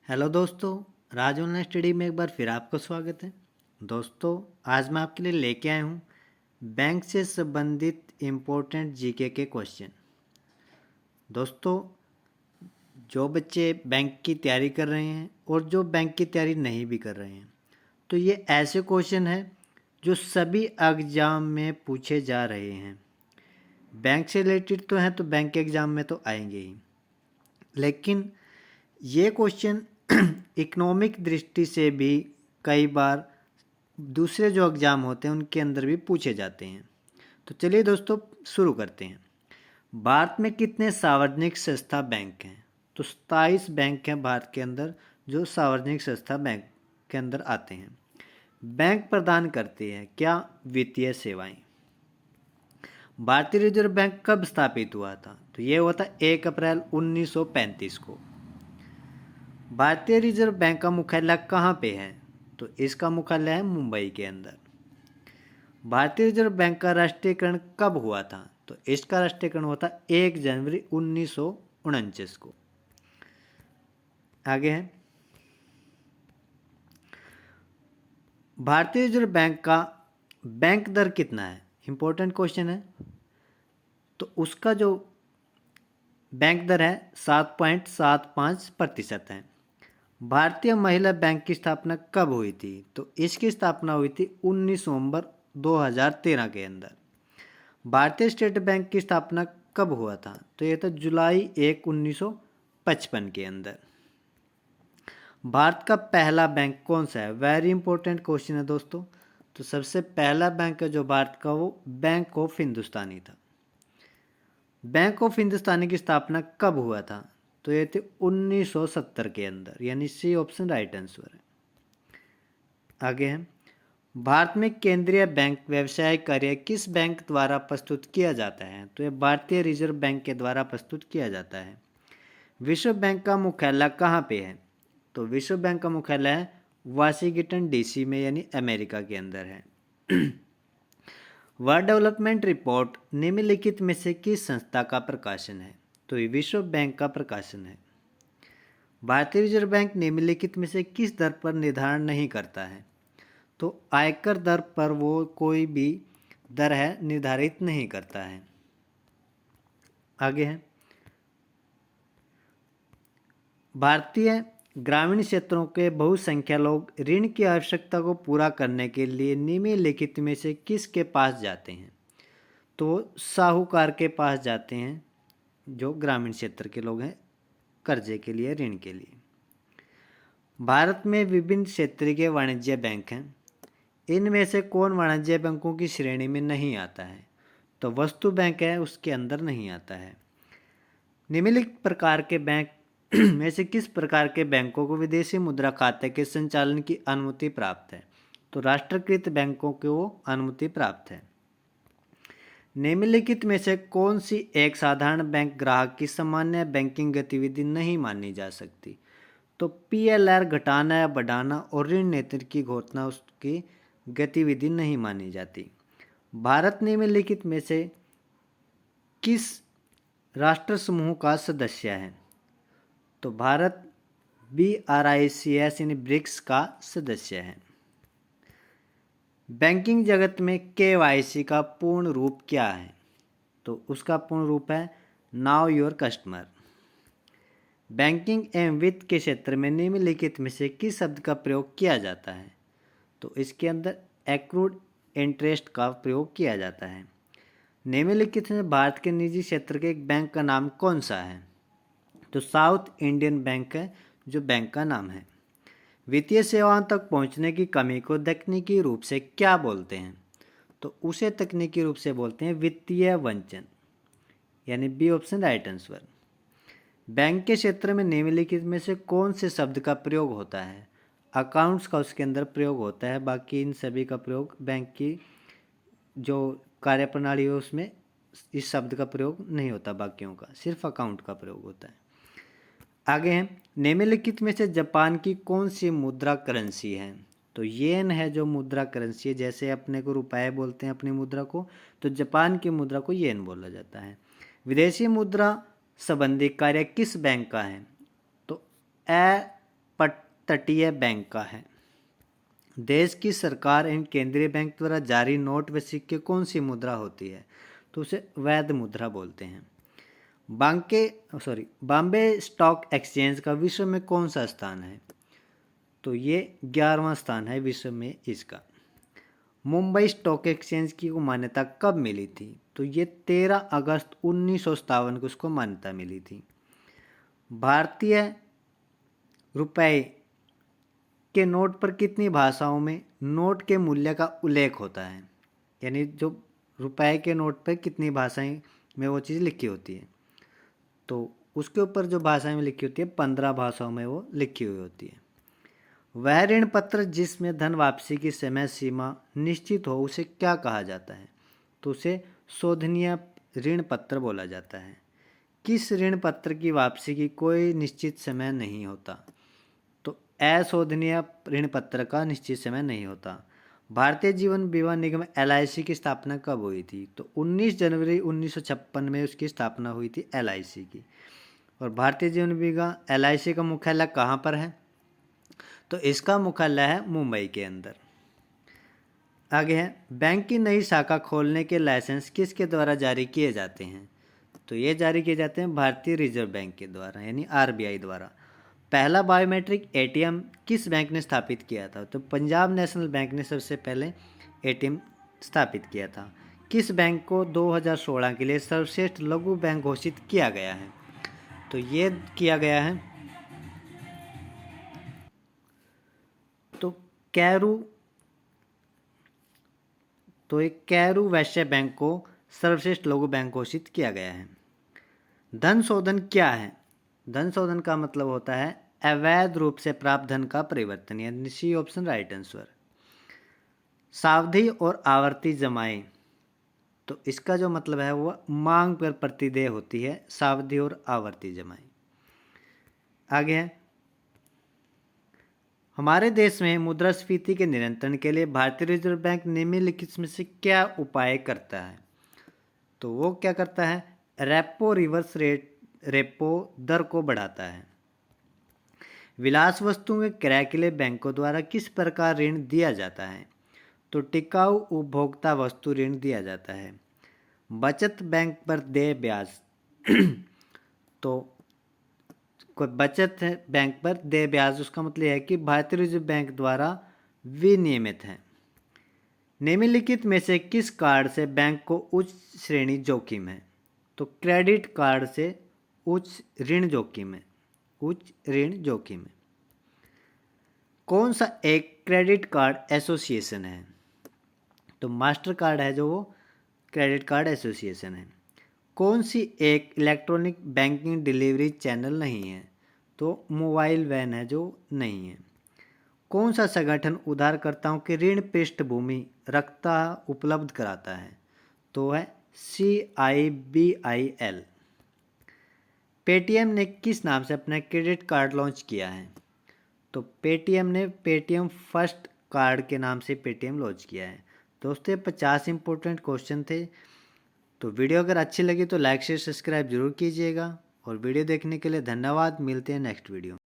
Hello दोस्तों, राज online study में एक बार फिर आपका स्वागत है। दोस्तों, आज मैं आपके लिए लेके आया हूँ बैंक से संबंधित इम्पोर्टेंट जीके के क्वेश्चन। दोस्तों, जो बच्चे बैंक की तैयारी कर रहे हैं और जो बैंक की तैयारी नहीं भी कर रहे हैं, तो ये ऐसे क्वेश्चन हैं जो सभी एग्ज़ाम में पूछे जा रहे हैं। बैंक से रिलेटेड तो हैं, तो बैंक के एग्ज़ाम में तो आएंगे ही, लेकिन ये क्वेश्चन इकोनॉमिक दृष्टि से भी कई बार दूसरे जो एग्ज़ाम होते हैं उनके अंदर भी पूछे जाते हैं। तो चलिए दोस्तों, शुरू करते हैं। भारत में कितने सार्वजनिक संस्था बैंक हैं? तो 27 बैंक हैं भारत के अंदर जो सार्वजनिक संस्था बैंक के अंदर आते हैं। बैंक प्रदान करते हैं क्या? वित्तीय सेवाएं। भारतीय रिजर्व बैंक कब स्थापित हुआ था? तो ये हुआ था 1 अप्रैल 1935 को। भारतीय रिजर्व बैंक का मुख्यालय कहाँ पे है? तो इसका मुख्यालय है मुंबई के अंदर। भारतीय रिजर्व बैंक का राष्ट्रीयकरण कब हुआ था? तो इसका राष्ट्रीयकरण हुआ था 1 जनवरी 1949 को। आगे है, भारतीय रिजर्व बैंक का बैंक दर कितना है? इंपॉर्टेंट क्वेश्चन है। तो उसका जो बैंक दर है 7.75% है। भारतीय महिला बैंक की स्थापना कब हुई थी? तो इसकी स्थापना हुई थी 19 नवंबर 2013 के अंदर। भारतीय स्टेट बैंक की स्थापना कब हुआ था? तो यह था जुलाई 1 1955 के अंदर। भारत का पहला बैंक कौन सा है? वेरी इंपॉर्टेंट क्वेश्चन है दोस्तों। तो सबसे पहला बैंक है जो भारत का, वो बैंक ऑफ हिंदुस्तानी था। बैंक ऑफ हिंदुस्तानी की स्थापना कब हुआ था? तो ये थे 1970 के अंदर, यानी सी ऑप्शन राइट आंसर है। आगे है, भारत में केंद्रीय बैंक व्यावसायिक कार्य किस बैंक द्वारा प्रस्तुत किया जाता है? तो यह भारतीय रिजर्व बैंक के द्वारा प्रस्तुत किया जाता है। विश्व बैंक का मुख्यालय कहाँ पे है? तो विश्व बैंक का मुख्यालय वाशिंगटन डीसी में, यानी अमेरिका के अंदर है। वर्ल्ड डेवलपमेंट रिपोर्ट निम्नलिखित में से किस संस्था का प्रकाशन है? तो ये विश्व बैंक का प्रकाशन है। भारतीय रिजर्व बैंक निम्नलिखित में से किस दर पर निर्धारण नहीं करता है? तो आयकर दर पर वो कोई भी दर है निर्धारित नहीं करता है। आगे है, भारतीय ग्रामीण क्षेत्रों के बहुसंख्या लोग ऋण की आवश्यकता को पूरा करने के लिए निम्नलिखित में से किसके पास जाते हैं? तो साहूकार के पास जाते हैं, जो ग्रामीण क्षेत्र के लोग हैं, कर्जे के लिए, ऋण के लिए। भारत में विभिन्न क्षेत्रीय वाणिज्य बैंक हैं। इनमें से कौन वाणिज्य बैंकों की श्रेणी में नहीं आता है? तो वस्तु बैंक है, उसके अंदर नहीं आता है। निम्नलिखित प्रकार के बैंक में से किस प्रकार के बैंकों को विदेशी मुद्रा खाते के संचालन की अनुमति प्राप्त है? तो राष्ट्रीयकृत बैंकों को अनुमति प्राप्त है। निम्नलिखित में से कौन सी एक साधारण बैंक ग्राहक की सामान्य बैंकिंग गतिविधि नहीं मानी जा सकती? तो पीएलआर घटाना या बढ़ाना और ऋण नीति की घोषणा उसकी गतिविधि नहीं मानी जाती। भारत निम्नलिखित में से किस राष्ट्र समूह का सदस्य है? तो भारत BRICS यानी ब्रिक्स का सदस्य है। बैंकिंग जगत में KYC का पूर्ण रूप क्या है? तो उसका पूर्ण रूप है नाउ योर कस्टमर। बैंकिंग एवं वित्त के क्षेत्र में निम्नलिखित में से किस शब्द का प्रयोग किया जाता है? तो इसके अंदर एक्रूड इंटरेस्ट का प्रयोग किया जाता है। निम्नलिखित में भारत के निजी क्षेत्र के एक बैंक का नाम कौन सा है? तो साउथ इंडियन बैंक है जो बैंक का नाम है। वित्तीय सेवाओं तक पहुंचने की कमी को तकनीकी रूप से क्या बोलते हैं? तो उसे तकनीकी रूप से बोलते हैं वित्तीय वंचन, यानी B option right answer. Bank के क्षेत्र में निम्नलिखित में से कौन से शब्द का प्रयोग होता है? अकाउंट्स का उसके अंदर प्रयोग होता है, बाकी इन सभी का प्रयोग बैंक की जो कार्यप्रणाली है उसमें इस शब्द का प्रयोग नहीं होता, बाकियों का सिर्फ अकाउंट का प्रयोग होता है। आगे हैं, निम्नलिखित में से जापान की कौन सी मुद्रा करेंसी है? तो येन है जो मुद्रा करेंसी है। जैसे अपने को रुपए बोलते हैं अपनी मुद्रा को, तो जापान की मुद्रा को येन बोला जाता है। विदेशी मुद्रा संबंधी कार्य किस बैंक का है? तो तटीय बैंक का है? देश की सरकार एवं केंद्रीय बैंक द्वारा जारी नोट व सिक्के कौन सी मुद्रा होती है? तो उसे वैध मुद्रा बोलते हैं। बॉम्बे स्टॉक एक्सचेंज का विश्व में कौन सा स्थान है? तो ये 11वां स्थान है विश्व में इसका। मुंबई स्टॉक एक्सचेंज की को मान्यता कब मिली थी? तो ये 13 अगस्त 1957 को उसको मान्यता मिली थी। भारतीय रुपए के नोट पर कितनी भाषाओं में नोट के मूल्य का उल्लेख होता है? यानी जो रुपए के नोट पर कितनी भाषाएं में वो चीज़ लिखी होती है, तो उसके ऊपर जो भाषाएं में लिखी होती है 15 भाषाओं में वो लिखी हुई होती है। वह ऋण पत्र जिसमें धन वापसी की समय सीमा निश्चित हो उसे क्या कहा जाता है? तो उसे शोधनीय ऋण पत्र बोला जाता है। किस ऋण पत्र की वापसी की कोई निश्चित समय नहीं होता? तो अशोधनीय ऋण पत्र का निश्चित समय नहीं होता। भारतीय जीवन बीमा निगम LIC की स्थापना कब हुई थी? तो 19 जनवरी 1956 में उसकी स्थापना हुई थी LIC की। और भारतीय जीवन बीमा LIC का मुख्यालय कहाँ पर है? तो इसका मुख्यालय है मुंबई के अंदर। आगे है, बैंक की नई शाखा खोलने के लाइसेंस किसके द्वारा जारी किए जाते हैं? तो ये जारी किए जाते हैं भारतीय रिजर्व बैंक के द्वारा यानी RBI द्वारा। पहला बायोमेट्रिक ATM किस बैंक ने स्थापित किया था? तो पंजाब नेशनल बैंक ने सबसे पहले ATM स्थापित किया था। किस बैंक को 2016 के लिए सर्वश्रेष्ठ लघु बैंक घोषित किया गया है? तो ये किया गया है कैरू वैश्य बैंक को सर्वश्रेष्ठ लघु बैंक घोषित किया गया है। धन शोधन क्या है? धन शोधन का मतलब होता है अवैध रूप से प्राप्त धन का परिवर्तन, यानी सी ऑप्शन राइट आंसर। सावधि और आवर्ती जमाएं, तो इसका जो मतलब है वो मांग पर प्रतिदेय होती है, सावधि और आवर्ती जमाएं। आगे है, हमारे देश में मुद्रास्फीति के नियंत्रण के लिए भारतीय रिजर्व बैंक निम्नलिखित में से क्या उपाय करता है? तो वो क्या करता है? रेपो रिवर्स रेपो दर को बढ़ाता है। विलास वस्तुओं के क्रय के लिए बैंकों द्वारा किस प्रकार ऋण दिया जाता है? तो टिकाऊ उपभोक्ता वस्तु ऋण दिया जाता है। बचत बैंक पर देय ब्याज तो बचत है बैंक पर देय ब्याज, उसका मतलब है कि भारतीय रिजर्व बैंक द्वारा विनियमित है। निम्नलिखित में से किस कार्ड से बैंक को उच्च श्रेणी जोखिम है? तो क्रेडिट कार्ड से उच्च ऋण जोखिम है, उच्च ऋण जोखिम है। कौन सा एक क्रेडिट कार्ड एसोसिएशन है? तो मास्टर कार्ड है जो वो क्रेडिट कार्ड एसोसिएशन है। कौन सी एक इलेक्ट्रॉनिक बैंकिंग डिलीवरी चैनल नहीं है? तो मोबाइल वैन है जो नहीं है। कौन सा संगठन उधारकर्ताओं की ऋण पृष्ठभूमि रखता उपलब्ध कराता है? तो है CIBIL। पेटीएम ने किस नाम से अपना क्रेडिट कार्ड लॉन्च किया है? तो पेटीएम ने पेटीएम फर्स्ट कार्ड के नाम से पेटीएम लॉन्च किया है। दोस्तों 50 इंपॉर्टेंट क्वेश्चन थे। तो वीडियो अगर अच्छी लगी तो लाइक शेयर सब्सक्राइब जरूर कीजिएगा और वीडियो देखने के लिए धन्यवाद। मिलते हैं नेक्स्ट वीडियो।